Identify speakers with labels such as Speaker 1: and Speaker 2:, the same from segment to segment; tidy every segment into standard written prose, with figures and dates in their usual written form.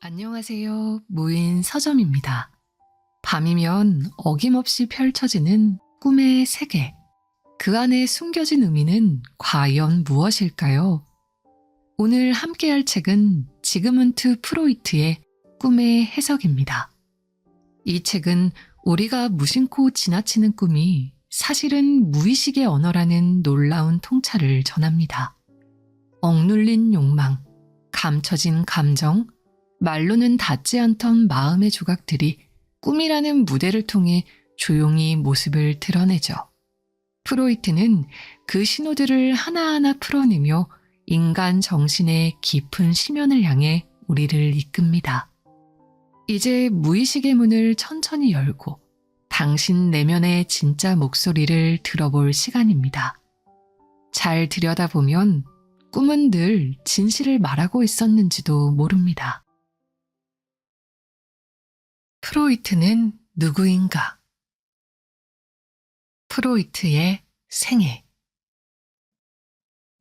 Speaker 1: 안녕하세요. 무인 서점입니다. 밤이면 어김없이 펼쳐지는 꿈의 세계. 그 안에 숨겨진 의미는 과연 무엇일까요? 오늘 함께할 책은 지그문트 프로이트의 꿈의 해석입니다. 이 책은 우리가 무심코 지나치는 꿈이 사실은 무의식의 언어라는 놀라운 통찰을 전합니다. 억눌린 욕망, 감춰진 감정, 말로는 닿지 않던 마음의 조각들이 꿈이라는 무대를 통해 조용히 모습을 드러내죠. 프로이트는 그 신호들을 하나하나 풀어내며 인간 정신의 깊은 심연을 향해 우리를 이끕니다. 이제 무의식의 문을 천천히 열고 당신 내면의 진짜 목소리를 들어볼 시간입니다. 잘 들여다보면 꿈은 늘 진실을 말하고 있었는지도 모릅니다. 프로이트는 누구인가? 프로이트의 생애.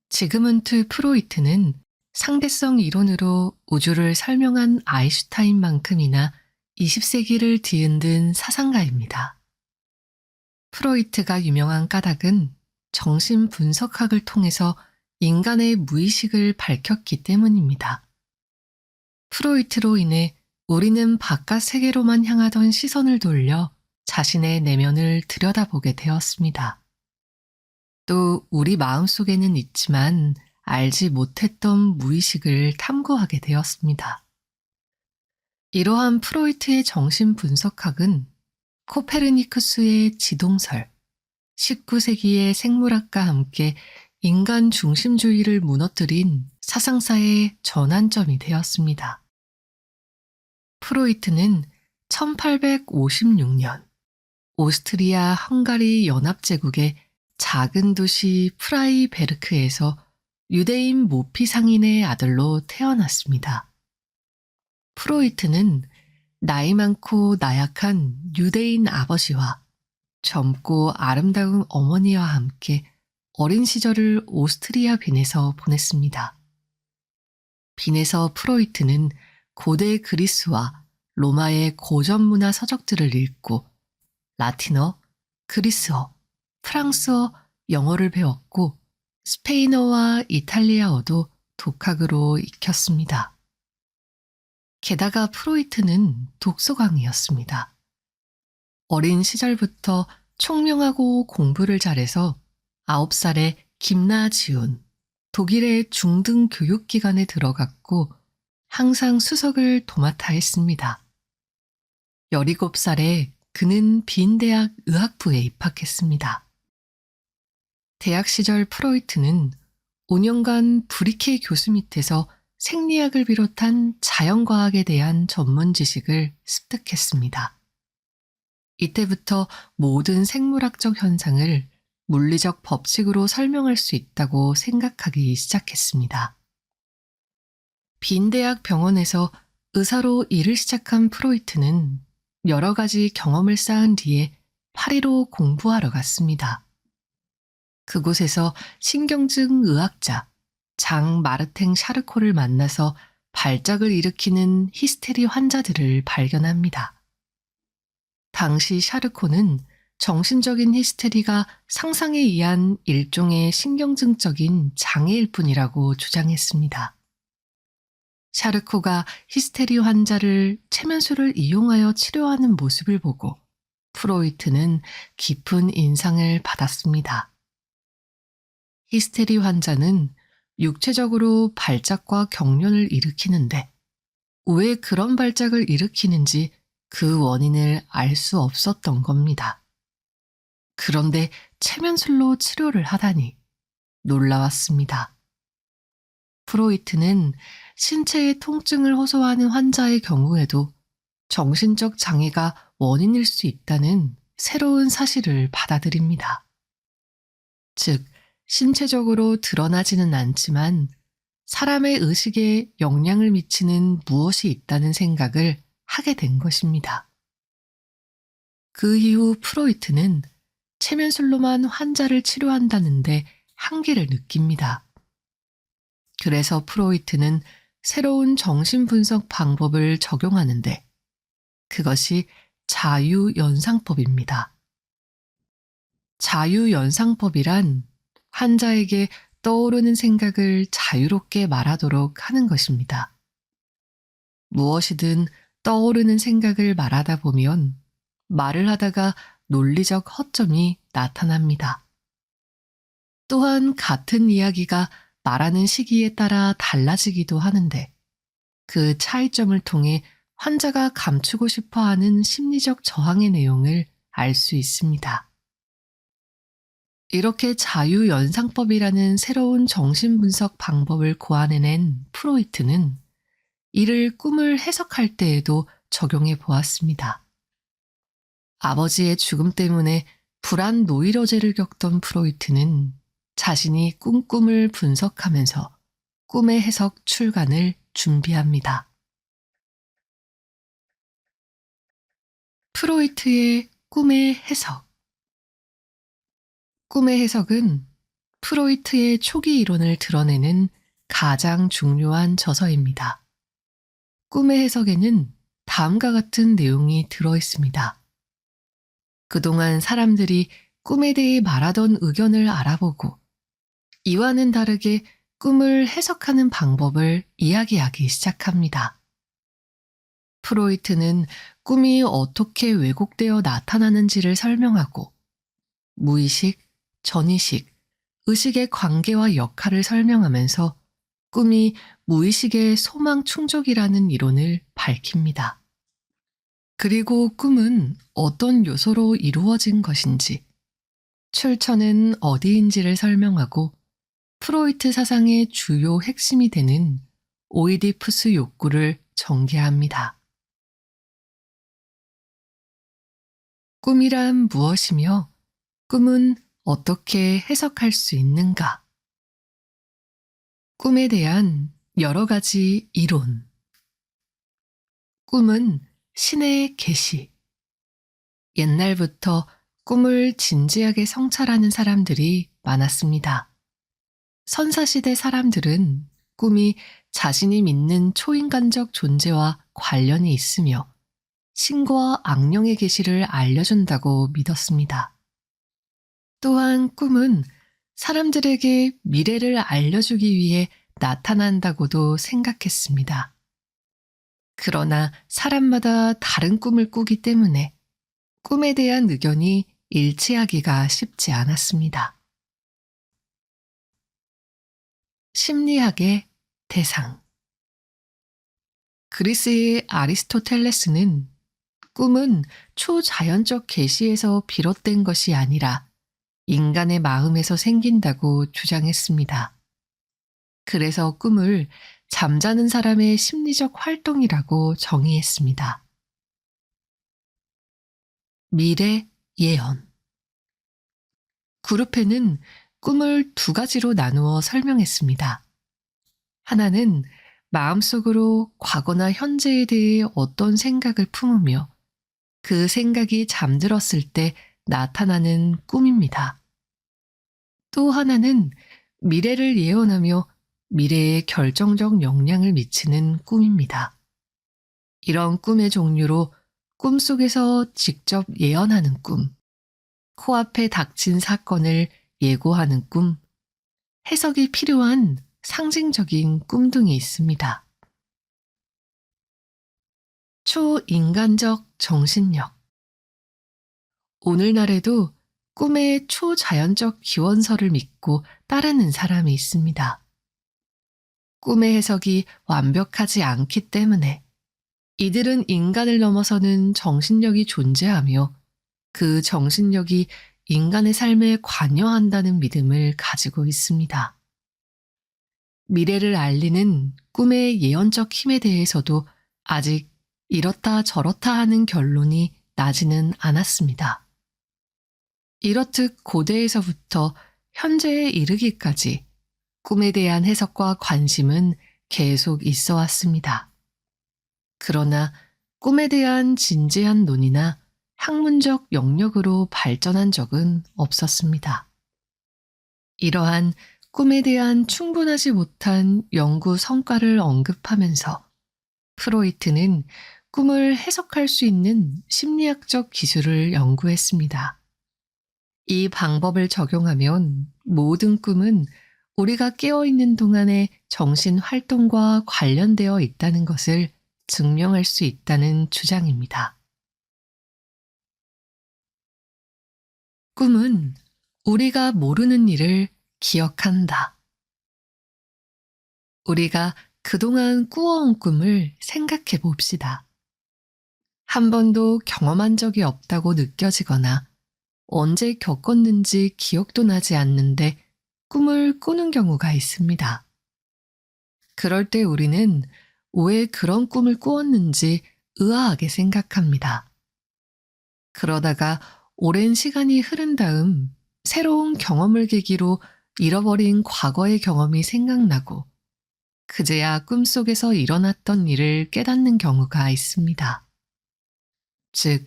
Speaker 1: 지그문트 프로이트는 상대성 이론으로 우주를 설명한 아인슈타인만큼이나 20세기를 뒤흔든 사상가입니다. 프로이트가 유명한 까닭은 정신 분석학을 통해서 인간의 무의식을 밝혔기 때문입니다. 프로이트로 인해 우리는 바깥 세계로만 향하던 시선을 돌려 자신의 내면을 들여다보게 되었습니다. 또 우리 마음속에는 있지만 알지 못했던 무의식을 탐구하게 되었습니다. 이러한 프로이트의 정신 분석학은 코페르니쿠스의 지동설, 19세기의 생물학과 함께 인간 중심주의를 무너뜨린 사상사의 전환점이 되었습니다. 프로이트는 1856년 오스트리아 헝가리 연합제국의 작은 도시 프라이베르크에서 유대인 모피 상인의 아들로 태어났습니다. 프로이트는 나이 많고 나약한 유대인 아버지와 젊고 아름다운 어머니와 함께 어린 시절을 오스트리아 빈에서 보냈습니다. 빈에서 프로이트는 고대 그리스와 로마의 고전 문화 서적들을 읽고 라틴어, 그리스어, 프랑스어, 영어를 배웠고 스페인어와 이탈리아어도 독학으로 익혔습니다. 게다가 프로이트는 독서광이었습니다. 어린 시절부터 총명하고 공부를 잘해서 9살에 김나지움, 독일의 중등 교육기관에 들어갔고 항상 수석을 도맡아 했습니다. 17살에 그는 빈대학 의학부에 입학했습니다. 대학 시절 프로이트는 5년간 브리케 교수 밑에서 생리학을 비롯한 자연과학에 대한 전문 지식을 습득했습니다. 이때부터 모든 생물학적 현상을 물리적 법칙으로 설명할 수 있다고 생각하기 시작했습니다. 빈대학 병원에서 의사로 일을 시작한 프로이트는 여러 가지 경험을 쌓은 뒤에 파리로 공부하러 갔습니다. 그곳에서 신경증 의학자 장 마르탱 샤르코를 만나서 발작을 일으키는 히스테리 환자들을 발견합니다. 당시 샤르코는 정신적인 히스테리가 상상에 의한 일종의 신경증적인 장애일 뿐이라고 주장했습니다. 샤르코가 히스테리 환자를 최면술을 이용하여 치료하는 모습을 보고 프로이트는 깊은 인상을 받았습니다. 히스테리 환자는 육체적으로 발작과 경련을 일으키는데 왜 그런 발작을 일으키는지 그 원인을 알 수 없었던 겁니다. 그런데 체면술로 치료를 하다니 놀라웠습니다. 프로이트는 신체의 통증을 호소하는 환자의 경우에도 정신적 장애가 원인일 수 있다는 새로운 사실을 받아들입니다. 즉, 신체적으로 드러나지는 않지만 사람의 의식에 영향을 미치는 무엇이 있다는 생각을 하게 된 것입니다. 그 이후 프로이트는 체면술로만 환자를 치료한다는데 한계를 느낍니다. 그래서 프로이트는 새로운 정신분석 방법을 적용하는데 그것이 자유연상법입니다. 자유연상법이란 환자에게 떠오르는 생각을 자유롭게 말하도록 하는 것입니다. 무엇이든 떠오르는 생각을 말하다 보면 말을 하다가 논리적 허점이 나타납니다. 또한 같은 이야기가 말하는 시기에 따라 달라지기도 하는데 그 차이점을 통해 환자가 감추고 싶어 하는 심리적 저항의 내용을 알 수 있습니다. 이렇게 자유연상법이라는 새로운 정신분석 방법을 고안해낸 프로이트는 이를 꿈을 해석할 때에도 적용해 보았습니다. 아버지의 죽음 때문에 불안 노이로제를 겪던 프로이트는 자신이 꿈을 분석하면서 꿈의 해석 출간을 준비합니다. 프로이트의 꿈의 해석. 꿈의 해석은 프로이트의 초기 이론을 드러내는 가장 중요한 저서입니다. 꿈의 해석에는 다음과 같은 내용이 들어 있습니다. 그동안 사람들이 꿈에 대해 말하던 의견을 알아보고 이와는 다르게 꿈을 해석하는 방법을 이야기하기 시작합니다. 프로이트는 꿈이 어떻게 왜곡되어 나타나는지를 설명하고 무의식, 전의식, 의식의 관계와 역할을 설명하면서 꿈이 무의식의 소망 충족이라는 이론을 밝힙니다. 그리고 꿈은 어떤 요소로 이루어진 것인지, 출처는 어디인지를 설명하고 프로이트 사상의 주요 핵심이 되는 오이디푸스 욕구를 전개합니다. 꿈이란 무엇이며 꿈은 어떻게 해석할 수 있는가? 꿈에 대한 여러 가지 이론. 꿈은 신의 계시. 옛날부터 꿈을 진지하게 성찰하는 사람들이 많았습니다. 선사시대 사람들은 꿈이 자신이 믿는 초인간적 존재와 관련이 있으며 신과 악령의 계시를 알려준다고 믿었습니다. 또한 꿈은 사람들에게 미래를 알려주기 위해 나타난다고도 생각했습니다. 그러나 사람마다 다른 꿈을 꾸기 때문에 꿈에 대한 의견이 일치하기가 쉽지 않았습니다. 심리학의 대상. 그리스의 아리스토텔레스는 꿈은 초자연적 계시에서 비롯된 것이 아니라 인간의 마음에서 생긴다고 주장했습니다. 그래서 꿈을 잠자는 사람의 심리적 활동이라고 정의했습니다. 미래 예언. 그룹페는 꿈을 두 가지로 나누어 설명했습니다. 하나는 마음속으로 과거나 현재에 대해 어떤 생각을 품으며 그 생각이 잠들었을 때 나타나는 꿈입니다. 또 하나는 미래를 예언하며 미래에 결정적 영향을 미치는 꿈입니다. 이런 꿈의 종류로 꿈속에서 직접 예언하는 꿈, 코앞에 닥친 사건을 예고하는 꿈, 해석이 필요한 상징적인 꿈 등이 있습니다. 초인간적 정신력. 오늘날에도 꿈의 초자연적 기원서를 믿고 따르는 사람이 있습니다. 꿈의 해석이 완벽하지 않기 때문에 이들은 인간을 넘어서는 정신력이 존재하며 그 정신력이 인간의 삶에 관여한다는 믿음을 가지고 있습니다. 미래를 알리는 꿈의 예언적 힘에 대해서도 아직 이렇다 저렇다 하는 결론이 나지는 않았습니다. 이렇듯 고대에서부터 현재에 이르기까지 꿈에 대한 해석과 관심은 계속 있어 왔습니다. 그러나 꿈에 대한 진지한 논의나 학문적 영역으로 발전한 적은 없었습니다. 이러한 꿈에 대한 충분하지 못한 연구 성과를 언급하면서 프로이트는 꿈을 해석할 수 있는 심리학적 기술을 연구했습니다. 이 방법을 적용하면 모든 꿈은 우리가 깨어있는 동안의 정신 활동과 관련되어 있다는 것을 증명할 수 있다는 주장입니다. 꿈은 우리가 모르는 일을 기억한다. 우리가 그동안 꾸어온 꿈을 생각해 봅시다. 한 번도 경험한 적이 없다고 느껴지거나 언제 겪었는지 기억도 나지 않는데 꿈을 꾸는 경우가 있습니다. 그럴 때 우리는 왜 그런 꿈을 꾸었는지 의아하게 생각합니다. 그러다가 오랜 시간이 흐른 다음 새로운 경험을 계기로 잃어버린 과거의 경험이 생각나고 그제야 꿈속에서 일어났던 일을 깨닫는 경우가 있습니다. 즉,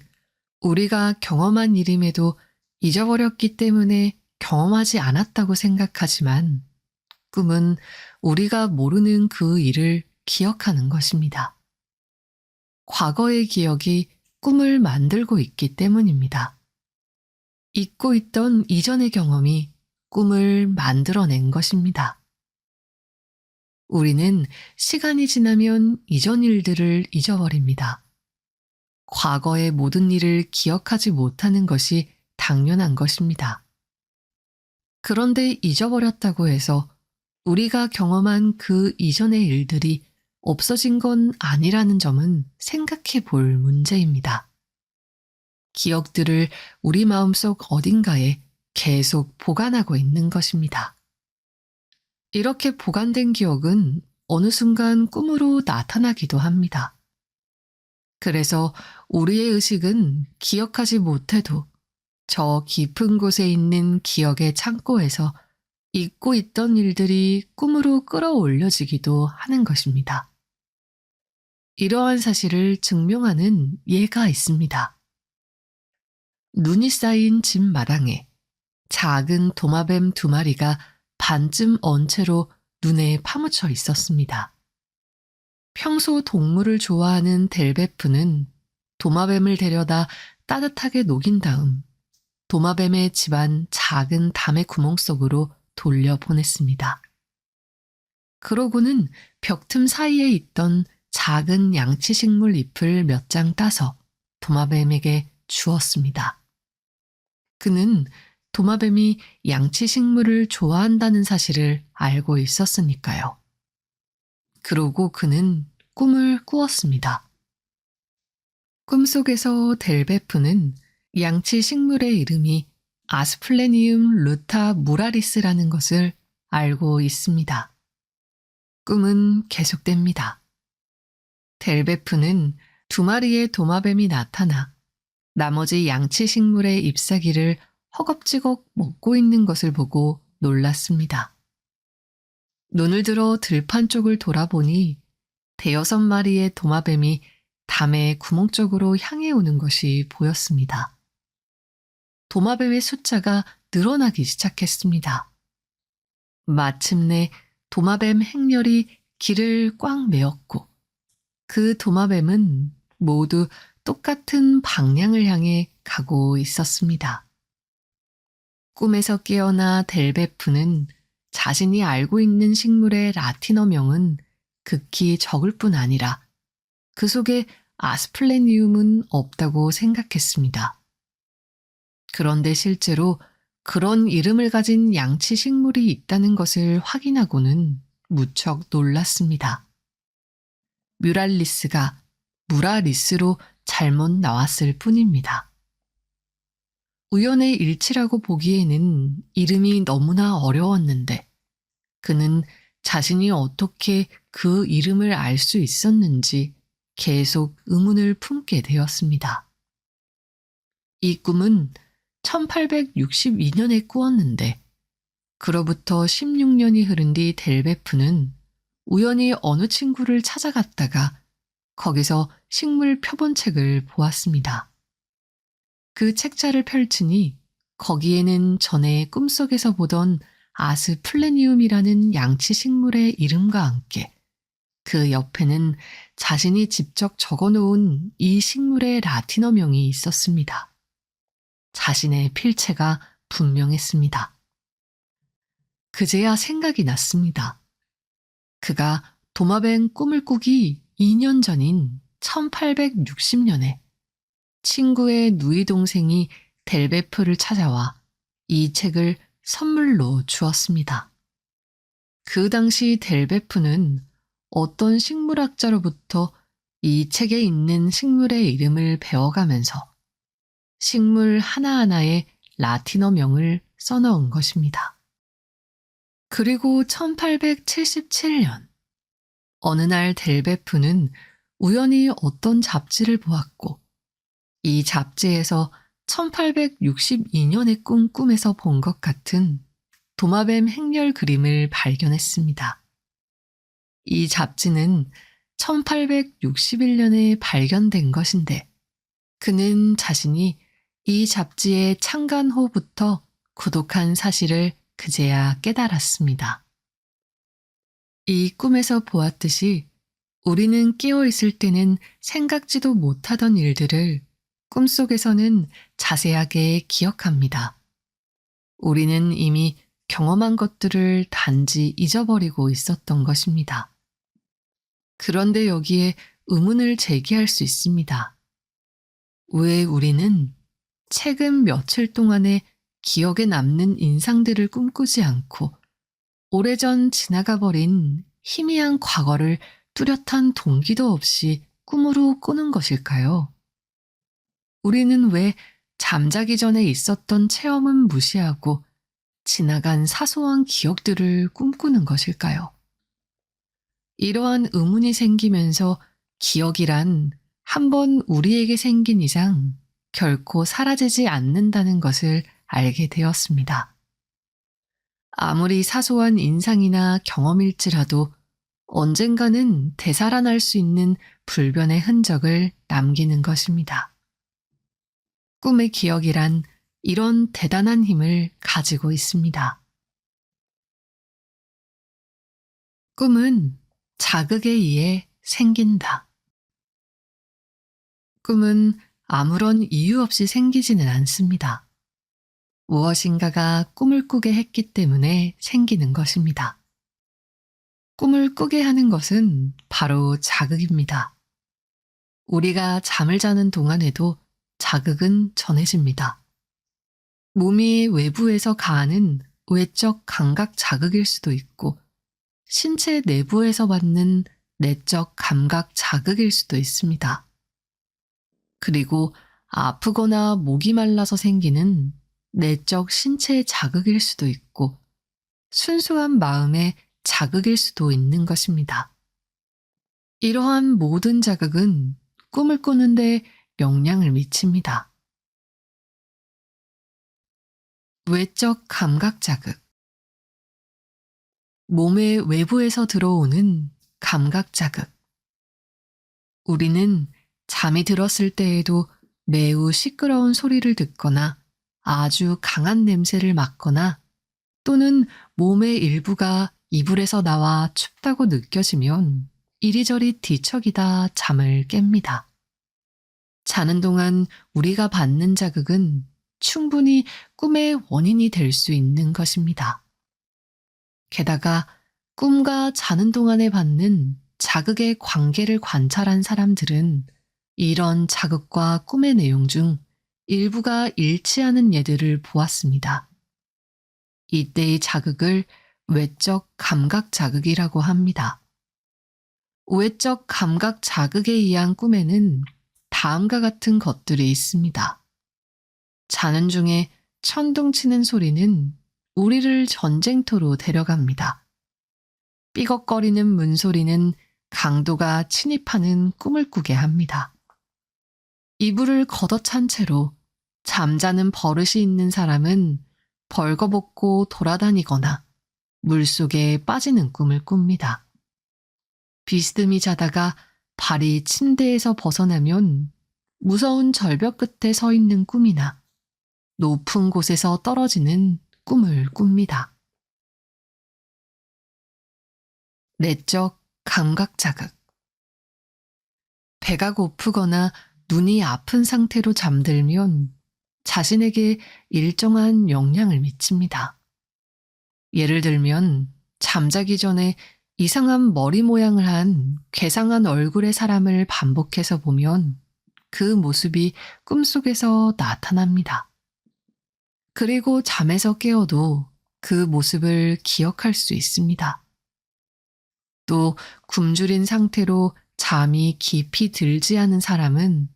Speaker 1: 우리가 경험한 일임에도 잊어버렸기 때문에 경험하지 않았다고 생각하지만 꿈은 우리가 모르는 그 일을 기억하는 것입니다. 과거의 기억이 꿈을 만들고 있기 때문입니다. 잊고 있던 이전의 경험이 꿈을 만들어낸 것입니다. 우리는 시간이 지나면 이전 일들을 잊어버립니다. 과거의 모든 일을 기억하지 못하는 것이 당연한 것입니다. 그런데 잊어버렸다고 해서 우리가 경험한 그 이전의 일들이 없어진 건 아니라는 점은 생각해 볼 문제입니다. 기억들을 우리 마음속 어딘가에 계속 보관하고 있는 것입니다. 이렇게 보관된 기억은 어느 순간 꿈으로 나타나기도 합니다. 그래서 우리의 의식은 기억하지 못해도 저 깊은 곳에 있는 기억의 창고에서 잊고 있던 일들이 꿈으로 끌어올려지기도 하는 것입니다. 이러한 사실을 증명하는 예가 있습니다. 눈이 쌓인 집 마당에 작은 도마뱀 2마리가 반쯤 언 채로 눈에 파묻혀 있었습니다. 평소 동물을 좋아하는 델베프는 도마뱀을 데려다 따뜻하게 녹인 다음 도마뱀의 집안 작은 담의 구멍 속으로 돌려보냈습니다. 그러고는 벽틈 사이에 있던 작은 양치식물 잎을 몇 장 따서 도마뱀에게 주었습니다. 그는 도마뱀이 양치식물을 좋아한다는 사실을 알고 있었으니까요. 그러고 그는 꿈을 꾸었습니다. 꿈속에서 델베프는 양치식물의 이름이 아스플레니움 루타 무라리스라는 것을 알고 있습니다. 꿈은 계속됩니다. 델베프는 2마리의 도마뱀이 나타나 나머지 양치식물의 잎사귀를 허겁지겁 먹고 있는 것을 보고 놀랐습니다. 눈을 들어 들판 쪽을 돌아보니 5-마리의 도마뱀이 담의 구멍 쪽으로 향해 오는 것이 보였습니다. 도마뱀의 숫자가 늘어나기 시작했습니다. 마침내 도마뱀 행렬이 길을 꽉 메웠고 그 도마뱀은 모두 똑같은 방향을 향해 가고 있었습니다. 꿈에서 깨어나 델베프는 자신이 알고 있는 식물의 라틴어명은 극히 적을 뿐 아니라 그 속에 아스플레니움은 없다고 생각했습니다. 그런데 실제로 그런 이름을 가진 양치 식물이 있다는 것을 확인하고는 무척 놀랐습니다. 뮤랄리스가 무라리스로 잘못 나왔을 뿐입니다. 우연의 일치라고 보기에는 이름이 너무나 어려웠는데 그는 자신이 어떻게 그 이름을 알 수 있었는지 계속 의문을 품게 되었습니다. 이 꿈은 1862년에 꾸었는데 그로부터 16년이 흐른 뒤 델베프는 우연히 어느 친구를 찾아갔다가 거기서 식물 표본책을 보았습니다. 그 책자를 펼치니 거기에는 전에 꿈속에서 보던 아스플레니움이라는 양치 식물의 이름과 함께 그 옆에는 자신이 직접 적어놓은 이 식물의 라틴어명이 있었습니다. 자신의 필체가 분명했습니다. 그제야 생각이 났습니다. 그가 도마뱀 꿈을 꾸기 2년 전인 1860년에 친구의 누이 동생이 델베프를 찾아와 이 책을 선물로 주었습니다. 그 당시 델베프는 어떤 식물학자로부터 이 책에 있는 식물의 이름을 배워가면서 식물 하나하나에 라틴어명을 써넣은 것입니다. 그리고 1877년 어느 날 델베프는 우연히 어떤 잡지를 보았고 이 잡지에서 1862년에 꾼 꿈에서 본 것 같은 도마뱀 행렬 그림을 발견했습니다. 이 잡지는 1861년에 발견된 것인데 그는 자신이 이 잡지의 창간호부터 구독한 사실을 그제야 깨달았습니다. 이 꿈에서 보았듯이 우리는 깨어있을 때는 생각지도 못하던 일들을 꿈속에서는 자세하게 기억합니다. 우리는 이미 경험한 것들을 단지 잊어버리고 있었던 것입니다. 그런데 여기에 의문을 제기할 수 있습니다. 왜 우리는 최근 며칠 동안에 기억에 남는 인상들을 꿈꾸지 않고 오래전 지나가 버린 희미한 과거를 뚜렷한 동기도 없이 꿈으로 꾸는 것일까요? 우리는 왜 잠자기 전에 있었던 체험은 무시하고 지나간 사소한 기억들을 꿈꾸는 것일까요? 이러한 의문이 생기면서 기억이란 한번 우리에게 생긴 이상 결코 사라지지 않는다는 것을 알게 되었습니다. 아무리 사소한 인상이나 경험일지라도 언젠가는 되살아날 수 있는 불변의 흔적을 남기는 것입니다. 꿈의 기억이란 이런 대단한 힘을 가지고 있습니다. 꿈은 자극에 의해 생긴다. 꿈은 아무런 이유 없이 생기지는 않습니다. 무엇인가가 꿈을 꾸게 했기 때문에 생기는 것입니다. 꿈을 꾸게 하는 것은 바로 자극입니다. 우리가 잠을 자는 동안에도 자극은 전해집니다. 몸이 외부에서 가하는 외적 감각 자극일 수도 있고 신체 내부에서 받는 내적 감각 자극일 수도 있습니다. 그리고 아프거나 목이 말라서 생기는 내적 신체 자극일 수도 있고 순수한 마음의 자극일 수도 있는 것입니다. 이러한 모든 자극은 꿈을 꾸는데 영향을 미칩니다. 외적 감각 자극. 몸의 외부에서 들어오는 감각 자극. 우리는 잠이 들었을 때에도 매우 시끄러운 소리를 듣거나 아주 강한 냄새를 맡거나 또는 몸의 일부가 이불에서 나와 춥다고 느껴지면 이리저리 뒤척이다 잠을 깹니다. 자는 동안 우리가 받는 자극은 충분히 꿈의 원인이 될 수 있는 것입니다. 게다가 꿈과 자는 동안에 받는 자극의 관계를 관찰한 사람들은 이런 자극과 꿈의 내용 중 일부가 일치하는 예들을 보았습니다. 이때의 자극을 외적 감각 자극이라고 합니다. 외적 감각 자극에 의한 꿈에는 다음과 같은 것들이 있습니다. 자는 중에 천둥치는 소리는 우리를 전쟁터로 데려갑니다. 삐걱거리는 문소리는 강도가 침입하는 꿈을 꾸게 합니다. 이불을 걷어찬 채로 잠자는 버릇이 있는 사람은 벌거벗고 돌아다니거나 물속에 빠지는 꿈을 꿉니다. 비스듬히 자다가 발이 침대에서 벗어나면 무서운 절벽 끝에 서 있는 꿈이나 높은 곳에서 떨어지는 꿈을 꿉니다. 내적 감각 자극. 배가 고프거나 눈이 아픈 상태로 잠들면 자신에게 일정한 영향을 미칩니다. 예를 들면 잠자기 전에 이상한 머리 모양을 한 괴상한 얼굴의 사람을 반복해서 보면 그 모습이 꿈속에서 나타납니다. 그리고 잠에서 깨어도 그 모습을 기억할 수 있습니다. 또 굶주린 상태로 잠이 깊이 들지 않은 사람은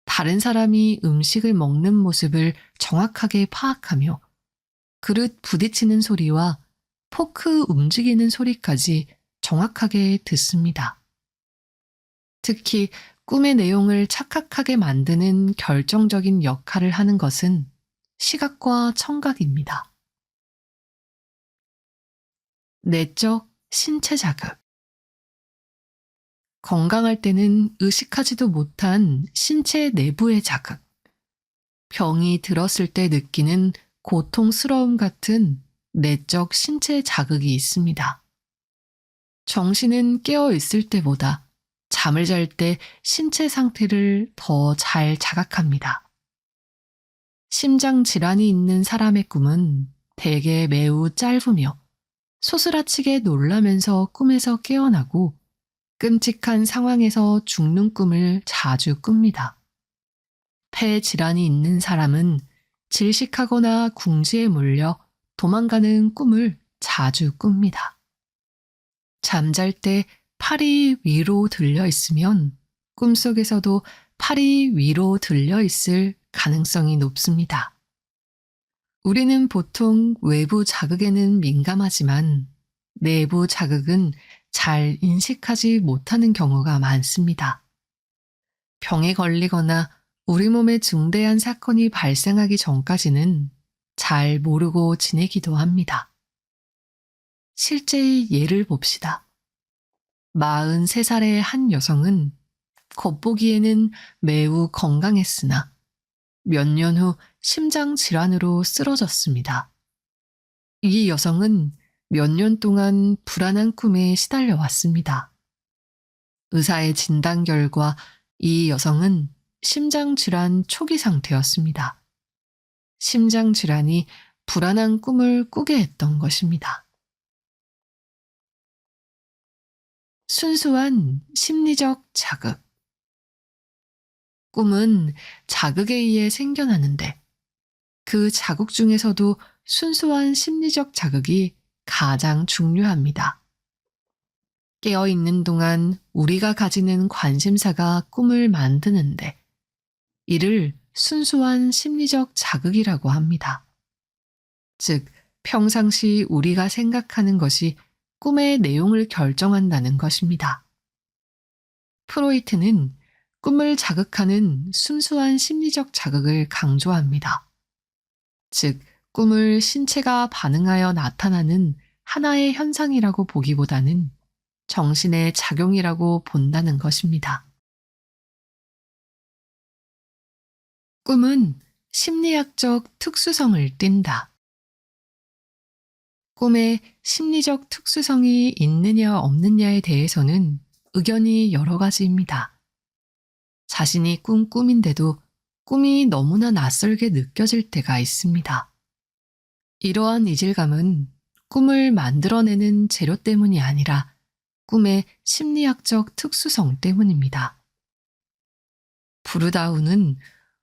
Speaker 1: 다른 사람이 음식을 먹는 모습을 정확하게 파악하며 그릇 부딪히는 소리와 포크 움직이는 소리까지 정확하게 듣습니다. 특히 꿈의 내용을 착각하게 만드는 결정적인 역할을 하는 것은 시각과 청각입니다. 내적 신체 자극. 건강할 때는 의식하지도 못한 신체 내부의 자극. 병이 들었을 때 느끼는 고통스러움 같은 내적 신체 자극이 있습니다. 정신은 깨어 있을 때보다 잠을 잘 때 신체 상태를 더 잘 자각합니다. 심장 질환이 있는 사람의 꿈은 대개 매우 짧으며 소스라치게 놀라면서 꿈에서 깨어나고 끔찍한 상황에서 죽는 꿈을 자주 꿉니다. 폐 질환이 있는 사람은 질식하거나 궁지에 몰려 도망가는 꿈을 자주 꿉니다. 잠잘 때 팔이 위로 들려 있으면 꿈속에서도 팔이 위로 들려 있을 가능성이 높습니다. 우리는 보통 외부 자극에는 민감하지만 내부 자극은 잘 인식하지 못하는 경우가 많습니다. 병에 걸리거나 우리 몸에 중대한 사건이 발생하기 전까지는 잘 모르고 지내기도 합니다. 실제의 예를 봅시다. 43살의 한 여성은 겉보기에는 매우 건강했으나 몇 년 후 심장 질환으로 쓰러졌습니다. 이 여성은 몇 년 동안 불안한 꿈에 시달려 왔습니다. 의사의 진단 결과 이 여성은 심장 질환 초기 상태였습니다. 심장 질환이 불안한 꿈을 꾸게 했던 것입니다. 순수한 심리적 자극. 꿈은 자극에 의해 생겨나는데 그 자극 중에서도 순수한 심리적 자극이 가장 중요합니다. 깨어있는 동안 우리가 가지는 관심사가 꿈을 만드는데 이를 순수한 심리적 자극이라고 합니다. 즉, 평상시 우리가 생각하는 것이 꿈의 내용을 결정한다는 것입니다. 프로이트는 꿈을 자극하는 순수한 심리적 자극을 강조합니다. 즉, 꿈을 신체가 반응하여 나타나는 하나의 현상이라고 보기보다는 정신의 작용이라고 본다는 것입니다. 꿈은 심리학적 특수성을 띈다. 꿈에 심리적 특수성이 있느냐 없느냐에 대해서는 의견이 여러 가지입니다. 자신이 꾼 꿈인데도 꿈이 너무나 낯설게 느껴질 때가 있습니다. 이러한 이질감은 꿈을 만들어내는 재료 때문이 아니라 꿈의 심리학적 특수성 때문입니다. 부르다우는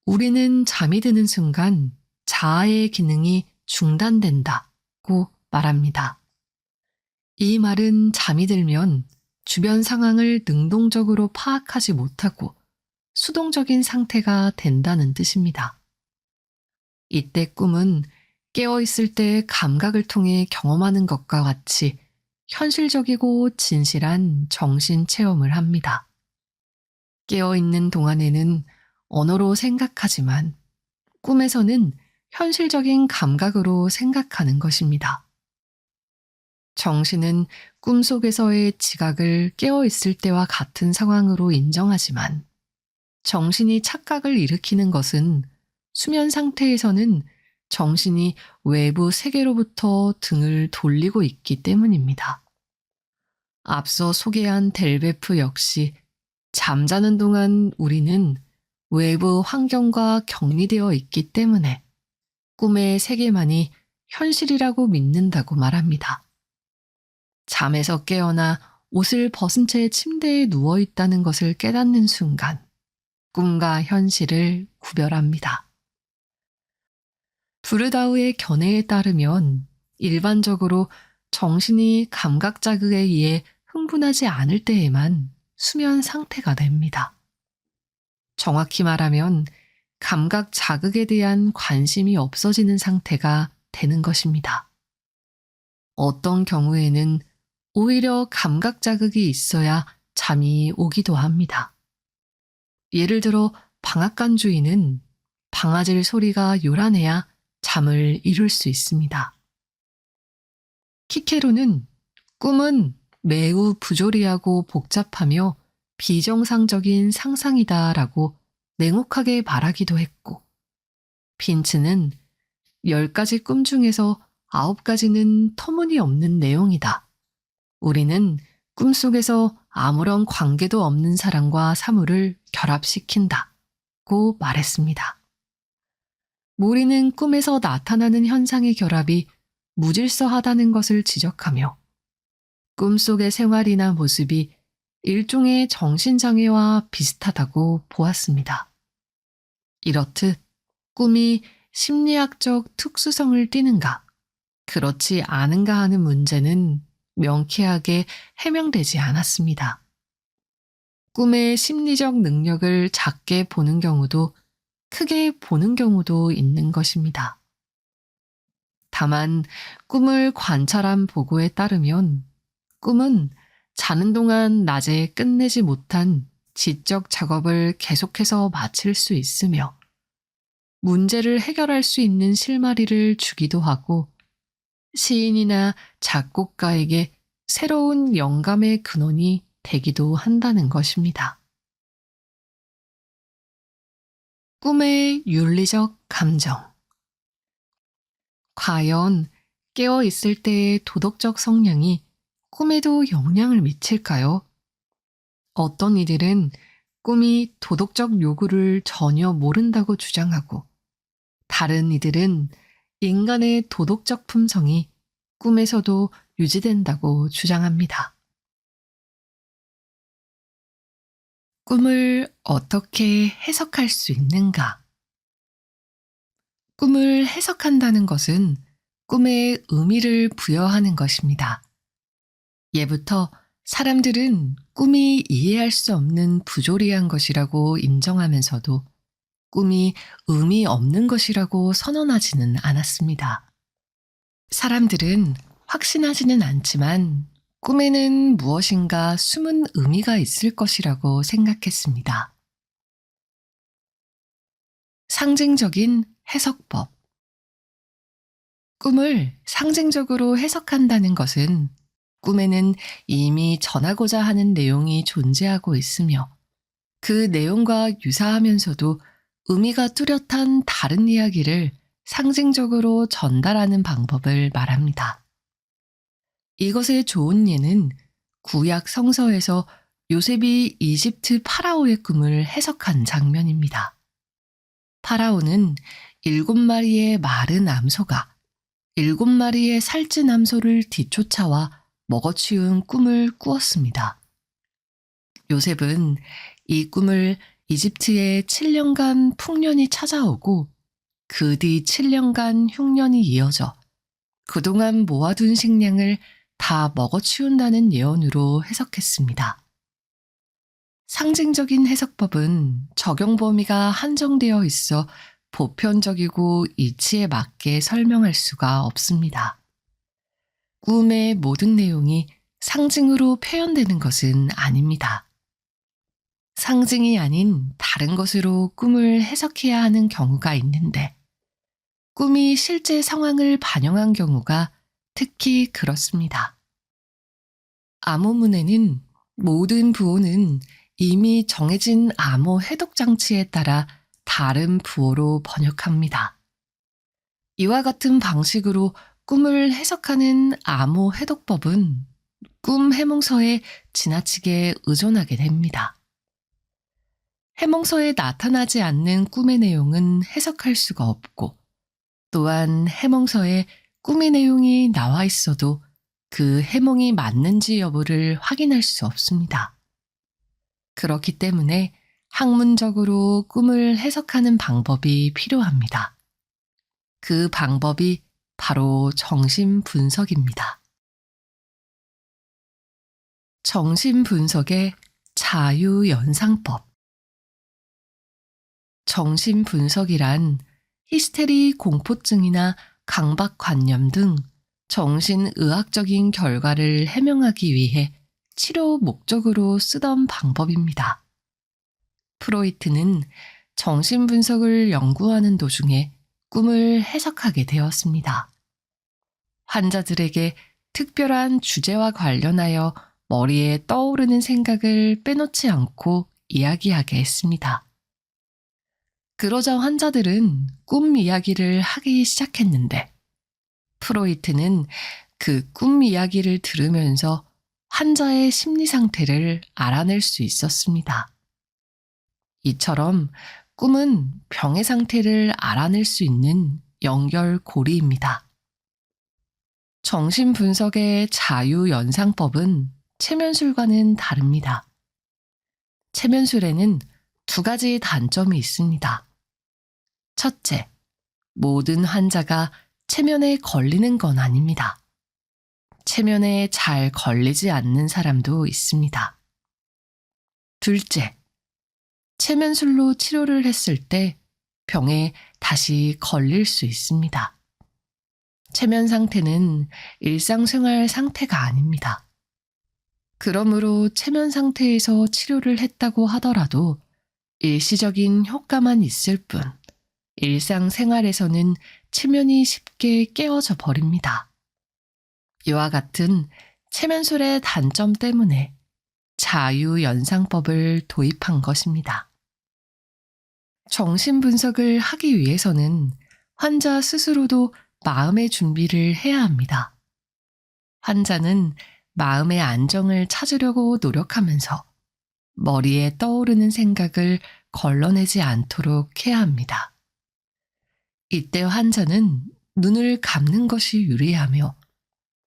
Speaker 1: 우리는 잠이 드는 순간 자아의 기능이 중단된다고 말합니다. 이 말은 잠이 들면 주변 상황을 능동적으로 파악하지 못하고 수동적인 상태가 된다는 뜻입니다. 이때 꿈은 깨어있을 때 감각을 통해 경험하는 것과 같이 현실적이고 진실한 정신 체험을 합니다. 깨어있는 동안에는 언어로 생각하지만 꿈에서는 현실적인 감각으로 생각하는 것입니다. 정신은 꿈속에서의 지각을 깨어있을 때와 같은 상황으로 인정하지만 정신이 착각을 일으키는 것은 수면 상태에서는 정신이 외부 세계로부터 등을 돌리고 있기 때문입니다. 앞서 소개한 델베프 역시 잠자는 동안 우리는 외부 환경과 격리되어 있기 때문에 꿈의 세계만이 현실이라고 믿는다고 말합니다. 잠에서 깨어나 옷을 벗은 채 침대에 누워 있다는 것을 깨닫는 순간 꿈과 현실을 구별합니다. 부르다우의 견해에 따르면 일반적으로 정신이 감각 자극에 의해 흥분하지 않을 때에만 수면 상태가 됩니다. 정확히 말하면 감각 자극에 대한 관심이 없어지는 상태가 되는 것입니다. 어떤 경우에는 오히려 감각 자극이 있어야 잠이 오기도 합니다. 예를 들어 방앗간 주인은 방아질 소리가 요란해야 잠을 이룰 수 있습니다. 키케로는 꿈은 매우 부조리하고 복잡하며 비정상적인 상상이다라고 냉혹하게 말하기도 했고, 빈츠는 10가지 꿈 중에서 9가지는 터무니없는 내용이다. 우리는 꿈속에서 아무런 관계도 없는 사람과 사물을 결합시킨다고 말했습니다. 모리는 꿈에서 나타나는 현상의 결합이 무질서하다는 것을 지적하며 꿈속의 생활이나 모습이 일종의 정신장애와 비슷하다고 보았습니다. 이렇듯 꿈이 심리학적 특수성을 띠는가, 그렇지 않은가 하는 문제는 명쾌하게 해명되지 않았습니다. 꿈의 심리적 능력을 작게 보는 경우도 크게 보는 경우도 있는 것입니다. 다만 꿈을 관찰한 보고에 따르면 꿈은 자는 동안 낮에 끝내지 못한 지적 작업을 계속해서 마칠 수 있으며 문제를 해결할 수 있는 실마리를 주기도 하고 시인이나 작곡가에게 새로운 영감의 근원이 되기도 한다는 것입니다. 꿈의 윤리적 감정. 과연 깨어 있을 때의 도덕적 성향이 꿈에도 영향을 미칠까요? 어떤 이들은 꿈이 도덕적 요구를 전혀 모른다고 주장하고, 다른 이들은 인간의 도덕적 품성이 꿈에서도 유지된다고 주장합니다. 꿈을 어떻게 해석할 수 있는가? 꿈을 해석한다는 것은 꿈에 의미를 부여하는 것입니다. 예부터 사람들은 꿈이 이해할 수 없는 부조리한 것이라고 인정하면서도 꿈이 의미 없는 것이라고 선언하지는 않았습니다. 사람들은 확신하지는 않지만 꿈에는 무엇인가 숨은 의미가 있을 것이라고 생각했습니다. 상징적인 해석법. 꿈을 상징적으로 해석한다는 것은 꿈에는 이미 전하고자 하는 내용이 존재하고 있으며 그 내용과 유사하면서도 의미가 뚜렷한 다른 이야기를 상징적으로 전달하는 방법을 말합니다. 이것의 좋은 예는 구약 성서에서 요셉이 이집트 파라오의 꿈을 해석한 장면입니다. 파라오는 7마리의 마른 암소가 7마리의 살찐 암소를 뒤쫓아와 먹어치운 꿈을 꾸었습니다. 요셉은 이 꿈을 이집트에 7년간 풍년이 찾아오고 그 뒤 7년간 흉년이 이어져 그동안 모아둔 식량을 다 먹어치운다는 예언으로 해석했습니다. 상징적인 해석법은 적용 범위가 한정되어 있어 보편적이고 이치에 맞게 설명할 수가 없습니다. 꿈의 모든 내용이 상징으로 표현되는 것은 아닙니다. 상징이 아닌 다른 것으로 꿈을 해석해야 하는 경우가 있는데 꿈이 실제 상황을 반영한 경우가 특히 그렇습니다. 아모문에는 모든 부호는 이미 정해진 암호 해독 장치에 따라 다른 부호로 번역합니다. 이와 같은 방식으로 꿈을 해석하는 암호 해독법은 꿈 해몽서에 지나치게 의존하게 됩니다. 해몽서에 나타나지 않는 꿈의 내용은 해석할 수가 없고, 또한 해몽서에 꿈의 내용이 나와 있어도 그 해몽이 맞는지 여부를 확인할 수 없습니다. 그렇기 때문에 학문적으로 꿈을 해석하는 방법이 필요합니다. 그 방법이 바로 정신분석입니다. 정신분석의 자유연상법. 정신분석이란 히스테리 공포증이나 강박관념 등 정신의학적인 결과를 해명하기 위해 치료 목적으로 쓰던 방법입니다. 프로이트는 정신분석을 연구하는 도중에 꿈을 해석하게 되었습니다. 환자들에게 특별한 주제와 관련하여 머리에 떠오르는 생각을 빼놓지 않고 이야기하게 했습니다. 그러자 환자들은 꿈 이야기를 하기 시작했는데, 프로이트는 그 꿈 이야기를 들으면서 환자의 심리 상태를 알아낼 수 있었습니다. 이처럼 꿈은 병의 상태를 알아낼 수 있는 연결고리입니다. 정신분석의 자유연상법은 체면술과는 다릅니다. 체면술에는 두 가지 단점이 있습니다. 첫째, 모든 환자가 체면에 걸리는 건 아닙니다. 체면에 잘 걸리지 않는 사람도 있습니다. 둘째, 체면술로 치료를 했을 때 병에 다시 걸릴 수 있습니다. 체면 상태는 일상생활 상태가 아닙니다. 그러므로 체면 상태에서 치료를 했다고 하더라도 일시적인 효과만 있을 뿐, 일상생활에서는 체면이 쉽게 깨어져 버립니다. 이와 같은 체면술의 단점 때문에 자유연상법을 도입한 것입니다. 정신분석을 하기 위해서는 환자 스스로도 마음의 준비를 해야 합니다. 환자는 마음의 안정을 찾으려고 노력하면서 머리에 떠오르는 생각을 걸러내지 않도록 해야 합니다. 이때 환자는 눈을 감는 것이 유리하며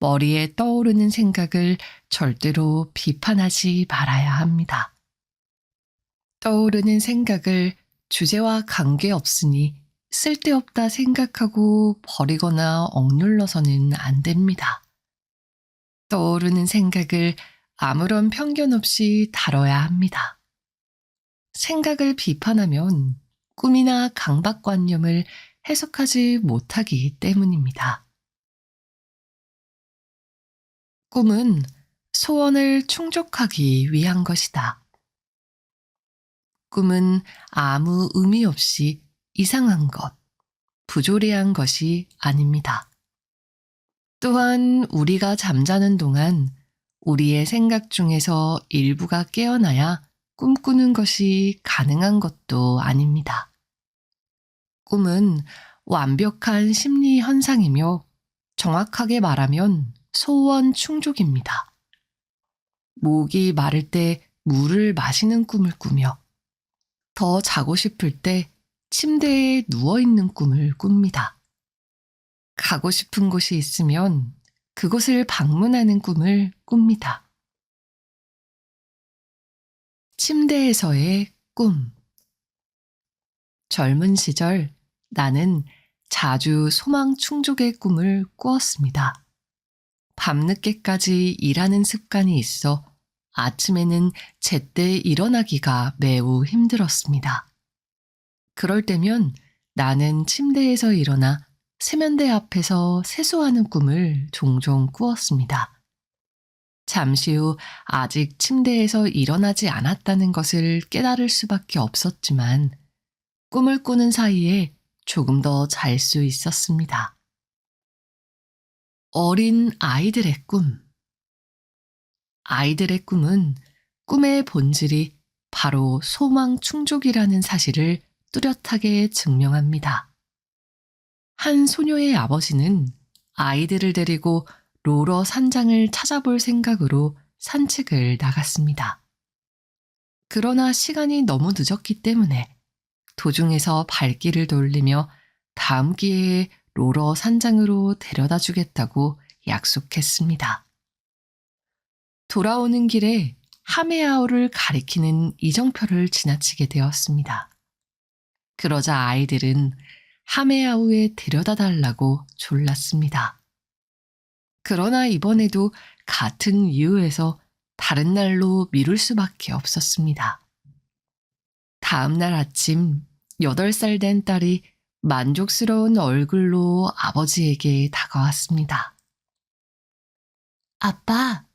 Speaker 1: 머리에 떠오르는 생각을 절대로 비판하지 말아야 합니다. 떠오르는 생각을 주제와 관계없으니 쓸데없다 생각하고 버리거나 억눌러서는 안 됩니다. 떠오르는 생각을 아무런 편견 없이 다뤄야 합니다. 생각을 비판하면 꿈이나 강박관념을 해석하지 못하기 때문입니다. 꿈은 소원을 충족하기 위한 것이다. 꿈은 아무 의미 없이 이상한 것, 부조리한 것이 아닙니다. 또한 우리가 잠자는 동안 우리의 생각 중에서 일부가 깨어나야 꿈꾸는 것이 가능한 것도 아닙니다. 꿈은 완벽한 심리 현상이며 정확하게 말하면 소원 충족입니다. 목이 마를 때 물을 마시는 꿈을 꾸며 더 자고 싶을 때 침대에 누워있는 꿈을 꿉니다. 가고 싶은 곳이 있으면 그곳을 방문하는 꿈을 꿉니다. 침대에서의 꿈. 젊은 시절 나는 자주 소망 충족의 꿈을 꾸었습니다. 밤늦게까지 일하는 습관이 있어 아침에는 제때 일어나기가 매우 힘들었습니다. 그럴 때면 나는 침대에서 일어나 세면대 앞에서 세수하는 꿈을 종종 꾸었습니다. 잠시 후 아직 침대에서 일어나지 않았다는 것을 깨달을 수밖에 없었지만 꿈을 꾸는 사이에 조금 더 잘 수 있었습니다. 어린 아이들의 꿈. 아이들의 꿈은 꿈의 본질이 바로 소망 충족이라는 사실을 뚜렷하게 증명합니다. 한 소녀의 아버지는 아이들을 데리고 로러 산장을 찾아볼 생각으로 산책을 나갔습니다. 그러나 시간이 너무 늦었기 때문에 도중에서 발길을 돌리며 다음 기회에 로러 산장으로 데려다 주겠다고 약속했습니다. 돌아오는 길에 하메아오를 가리키는 이정표를 지나치게 되었습니다. 그러자 아이들은 하메아오에 데려다 달라고 졸랐습니다. 그러나 이번에도 같은 이유에서 다른 날로 미룰 수밖에 없었습니다. 다음 날 아침 8살 된 딸이 만족스러운 얼굴로 아버지에게 다가왔습니다. 아빠,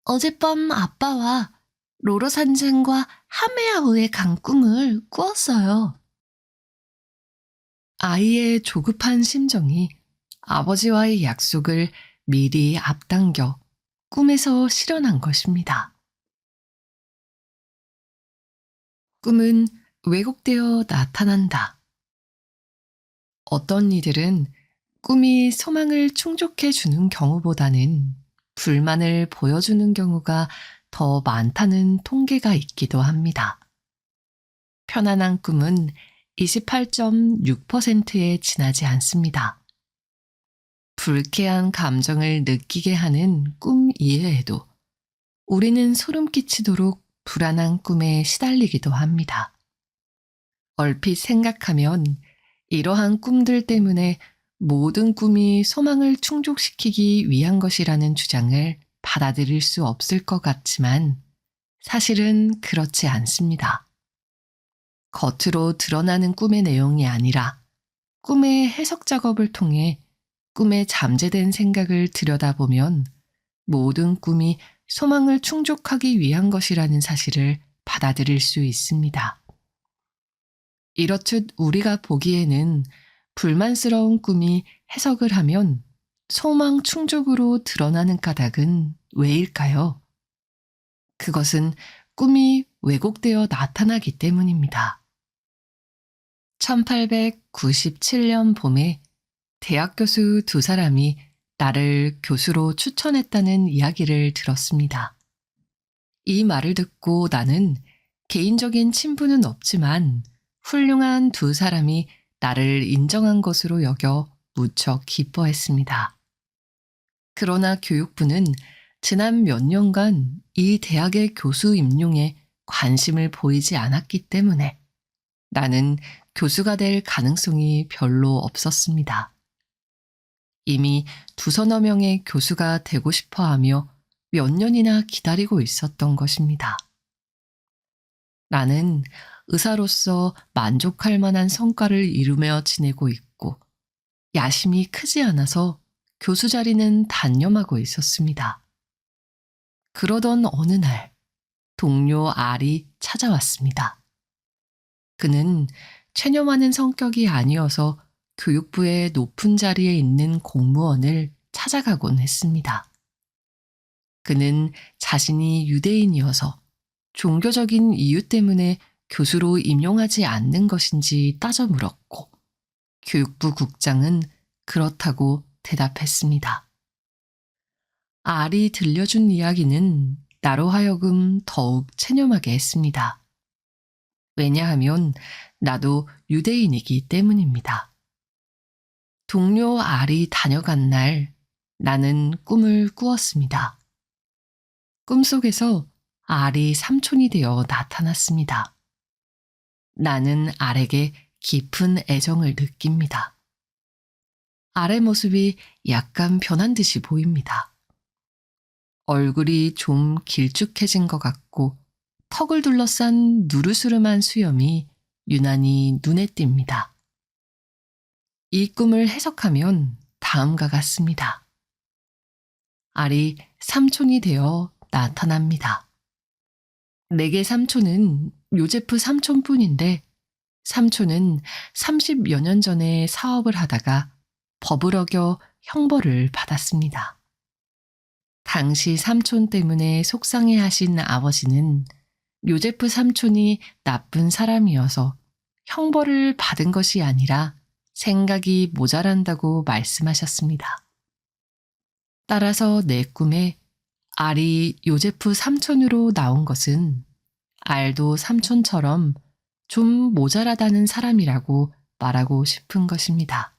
Speaker 1: 어젯밤 아빠와 로러 산장과 하메아오에 간 꿈을 꾸었어요. 아이의 조급한 심정이 아버지와의 약속을 미리 앞당겨 꿈에서 실현한 것입니다. 꿈은 왜곡되어 나타난다. 어떤 이들은 꿈이 소망을 충족해 주는 경우보다는 불만을 보여주는 경우가 더 많다는 통계가 있기도 합니다. 편안한 꿈은 28.6%에 지나지 않습니다. 불쾌한 감정을 느끼게 하는 꿈 이외에도 우리는 소름 끼치도록 불안한 꿈에 시달리기도 합니다. 얼핏 생각하면 이러한 꿈들 때문에 모든 꿈이 소망을 충족시키기 위한 것이라는 주장을 받아들일 수 없을 것 같지만 사실은 그렇지 않습니다. 겉으로 드러나는 꿈의 내용이 아니라 꿈의 해석 작업을 통해 꿈에 잠재된 생각을 들여다보면 모든 꿈이 소망을 충족하기 위한 것이라는 사실을 받아들일 수 있습니다. 이렇듯 우리가 보기에는 불만스러운 꿈이 해석을 하면 소망 충족으로 드러나는 까닭은 왜일까요? 그것은 꿈이 왜곡되어 나타나기 때문입니다. 1897년 봄에 대학 교수 2사람이 나를 교수로 추천했다는 이야기를 들었습니다. 이 말을 듣고 나는 개인적인 친분은 없지만 훌륭한 2사람이 나를 인정한 것으로 여겨 무척 기뻐했습니다. 그러나 교육부는 지난 몇 년간 이 대학의 교수 임용에 관심을 보이지 않았기 때문에 나는 교수가 될 가능성이 별로 없었습니다. 이미 2서너 명의 교수가 되고 싶어 하며 몇 년이나 기다리고 있었던 것입니다. 나는 의사로서 만족할 만한 성과를 이루며 지내고 있고 야심이 크지 않아서 교수 자리는 단념하고 있었습니다. 그러던 어느 날 동료 R이 찾아왔습니다. 그는 체념하는 성격이 아니어서 교육부의 높은 자리에 있는 공무원을 찾아가곤 했습니다. 그는 자신이 유대인이어서 종교적인 이유 때문에 교수로 임용하지 않는 것인지 따져 물었고 교육부 국장은 그렇다고 대답했습니다. R이 들려준 이야기는 나로 하여금 더욱 체념하게 했습니다. 왜냐하면 나도 유대인이기 때문입니다. 동료 R이 다녀간 날 나는 꿈을 꾸었습니다. 꿈속에서 R이 삼촌이 되어 나타났습니다. 나는 R에게 깊은 애정을 느낍니다. R의 모습이 약간 변한 듯이 보입니다. 얼굴이 좀 길쭉해진 것 같고 턱을 둘러싼 누르스름한 수염이 유난히 눈에 띕니다. 이 꿈을 해석하면 다음과 같습니다. R이 삼촌이 되어 나타납니다. 내게 삼촌은 요제프 삼촌뿐인데 삼촌은 30여 년 전에 사업을 하다가 법을 어겨 형벌을 받았습니다. 당시 삼촌 때문에 속상해하신 아버지는 요제프 삼촌이 나쁜 사람이어서 형벌을 받은 것이 아니라 생각이 모자란다고 말씀하셨습니다. 따라서 내 꿈에 알이 요제프 삼촌으로 나온 것은 알도 삼촌처럼 좀 모자라다는 사람이라고 말하고 싶은 것입니다.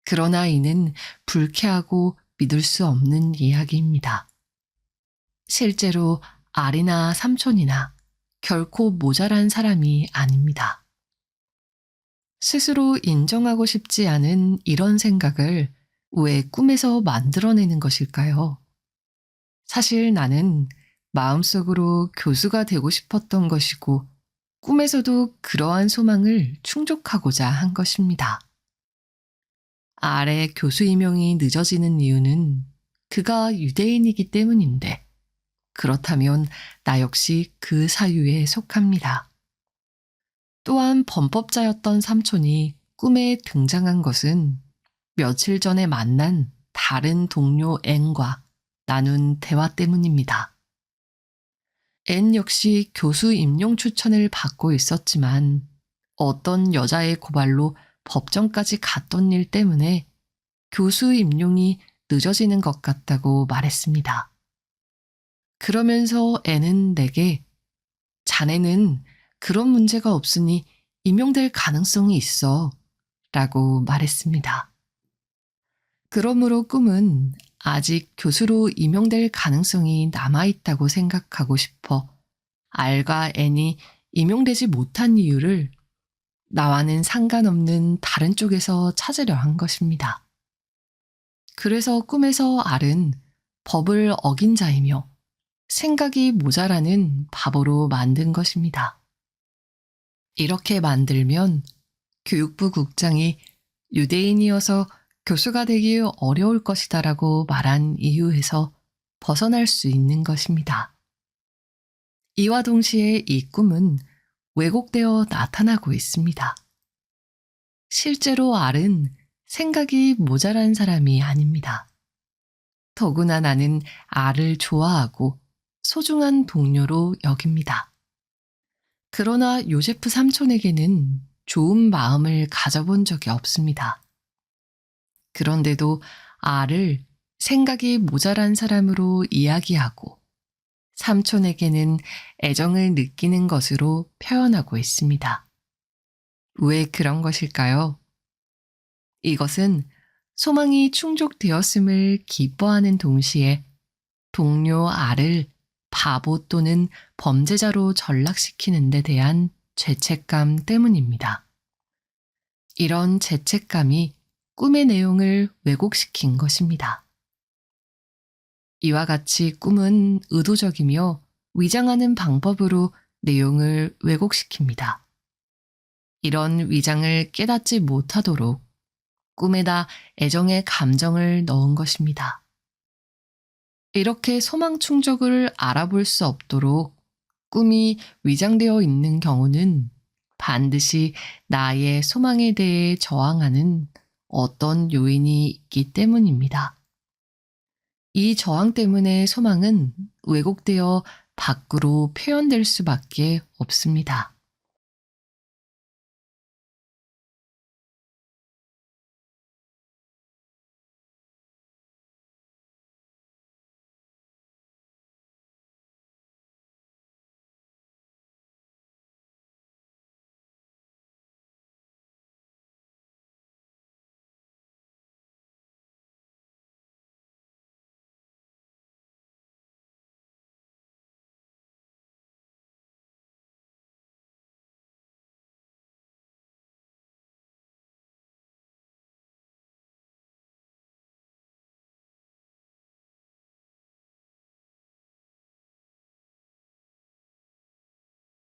Speaker 1: 그러나 이는 불쾌하고 믿을 수 없는 이야기입니다. 실제로 알이나 삼촌이나 결코 모자란 사람이 아닙니다. 스스로 인정하고 싶지 않은 이런 생각을 왜 꿈에서 만들어내는 것일까요? 사실 나는 마음속으로 교수가 되고 싶었던 것이고 꿈에서도 그러한 소망을 충족하고자 한 것입니다. 알의 교수 임용이 늦어지는 이유는 그가 유대인이기 때문인데 그렇다면 나 역시 그 사유에 속합니다. 또한 범법자였던 삼촌이 꿈에 등장한 것은 며칠 전에 만난 다른 동료 앤과 나눈 대화 때문입니다. 앤 역시 교수 임용 추천을 받고 있었지만 어떤 여자의 고발로 법정까지 갔던 일 때문에 교수 임용이 늦어지는 것 같다고 말했습니다. 그러면서 앤은 내게 자네는 그런 문제가 없으니 임용될 가능성이 있어 라고 말했습니다. 그러므로 꿈은 아직 교수로 임용될 가능성이 남아있다고 생각하고 싶어 알과 앤이 임용되지 못한 이유를 나와는 상관없는 다른 쪽에서 찾으려 한 것입니다. 그래서 꿈에서 알은 법을 어긴 자이며 생각이 모자라는 바보로 만든 것입니다. 이렇게 만들면 교육부 국장이 유대인이어서 교수가 되기 어려울 것이다라고 말한 이유에서 벗어날 수 있는 것입니다. 이와 동시에 이 꿈은 왜곡되어 나타나고 있습니다. 실제로 알은 생각이 모자란 사람이 아닙니다. 더구나 나는 알을 좋아하고 소중한 동료로 여깁니다. 그러나 요제프 삼촌에게는 좋은 마음을 가져본 적이 없습니다. 그런데도 알을 생각이 모자란 사람으로 이야기하고 삼촌에게는 애정을 느끼는 것으로 표현하고 있습니다. 왜 그런 것일까요? 이것은 소망이 충족되었음을 기뻐하는 동시에 동료 알을 바보 또는 범죄자로 전락시키는 데 대한 죄책감 때문입니다. 이런 죄책감이 꿈의 내용을 왜곡시킨 것입니다. 이와 같이 꿈은 의도적이며 위장하는 방법으로 내용을 왜곡시킵니다. 이런 위장을 깨닫지 못하도록 꿈에다 애정의 감정을 넣은 것입니다. 이렇게 소망 충족을 알아볼 수 없도록 꿈이 위장되어 있는 경우는 반드시 나의 소망에 대해 저항하는 어떤 요인이 있기 때문입니다. 이 저항 때문에 소망은 왜곡되어 밖으로 표현될 수밖에 없습니다.